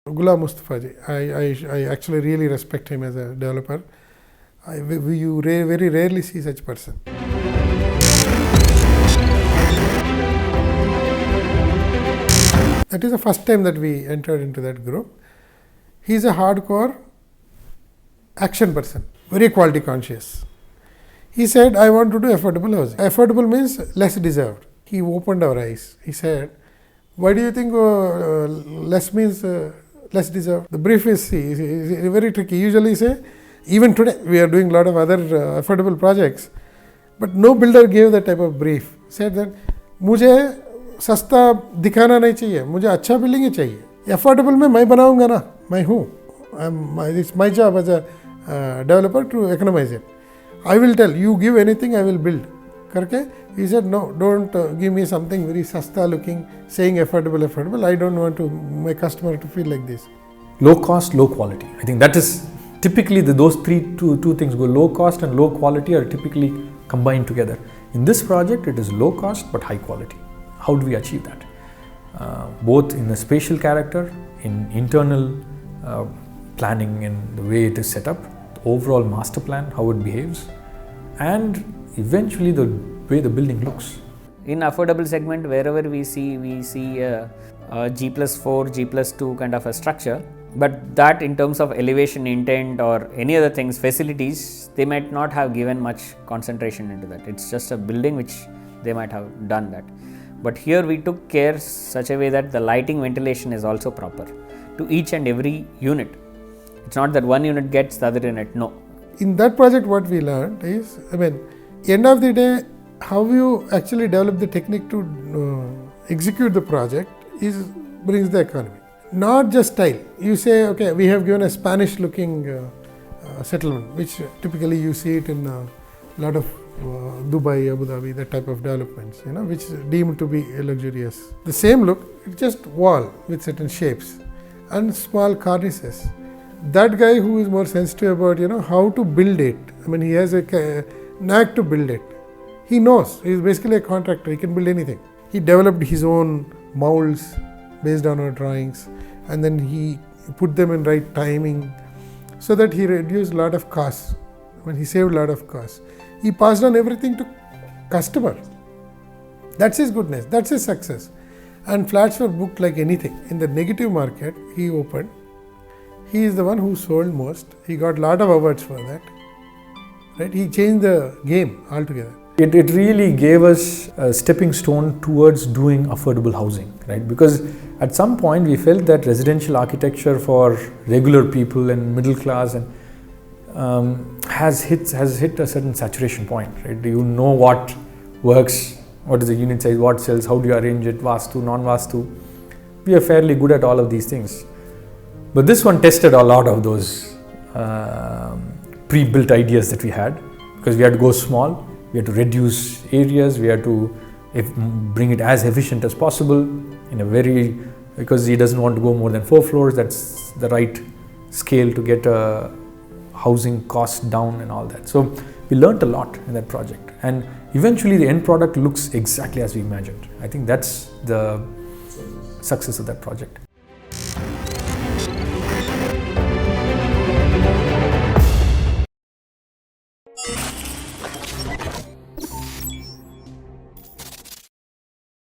Ghulam Mustafa ji, I actually really respect him as a developer. You very rarely see such person. That is the first time that we entered into that group. He is a hardcore action person, very quality conscious. He said, I want to do affordable housing. Affordable means less deserved. He opened our eyes. He said, why do you think less means less deserved? The brief is very tricky. Usually say, even today we are doing a lot of other affordable projects, but no builder gave that type of brief. Said that, मुझे सस्ता दिखाना नहीं चाहिए, मुझे अच्छा building ही चाहिए. Affordable में मैं बनाऊंगा ना, मैं हूँ. It's my job as a developer to economize it. I will tell you, give anything, I will build. Karke, he said, no, don't give me something very sasta looking, saying affordable. I don't want to my customer to feel like this. Low cost, low quality. I think that is typically those two things go. Low cost and low quality are typically combined together. In this project, it is low cost but high quality. How do we achieve that? Both in the spatial character, in internal planning and the way it is set up, the overall master plan, how it behaves, and eventually the way the building looks. In affordable segment, wherever we see a G+4, G+2 kind of a structure, but that in terms of elevation intent or any other things, facilities, they might not have given much concentration into that. It's just a building which they might have done that. But here we took care such a way that the lighting ventilation is also proper to each and every unit. It's not that one unit gets the other unit, no. In that project what we learned is, end of the day, how you actually develop the technique to execute the project brings the economy. Not just style. You say, okay, we have given a Spanish looking settlement, which typically you see it in a lot of Dubai, Abu Dhabi, that type of developments, which is deemed to be luxurious. The same look, it's just wall with certain shapes and small cornices. That guy who is more sensitive about, how to build it, he has a knack to build it. He knows, he is basically a contractor, he can build anything. He developed his own molds based on our drawings, and then he put them in right timing so that he reduced a lot of costs. He saved a lot of costs. He passed on everything to customer. That's his goodness, that's his success. And flats were booked like anything. In the negative market, he opened. He is the one who sold most. He got a lot of awards for that. Right? He changed the game altogether. It really gave us a stepping stone towards doing affordable housing, right? Because at some point we felt that residential architecture for regular people and middle class has hit a certain saturation point, right? Do you know what works, what is the unit size, what sells, how do you arrange it, vastu, non-vastu? We are fairly good at all of these things. But this one tested a lot of those pre-built ideas that we had, because we had to go small, we had to reduce areas, we had to bring it as efficient as possible because he doesn't want to go more than 4 floors. That's the right scale to get housing costs down and all that. So we learned a lot in that project, and eventually the end product looks exactly as we imagined. I think that's the success of that project.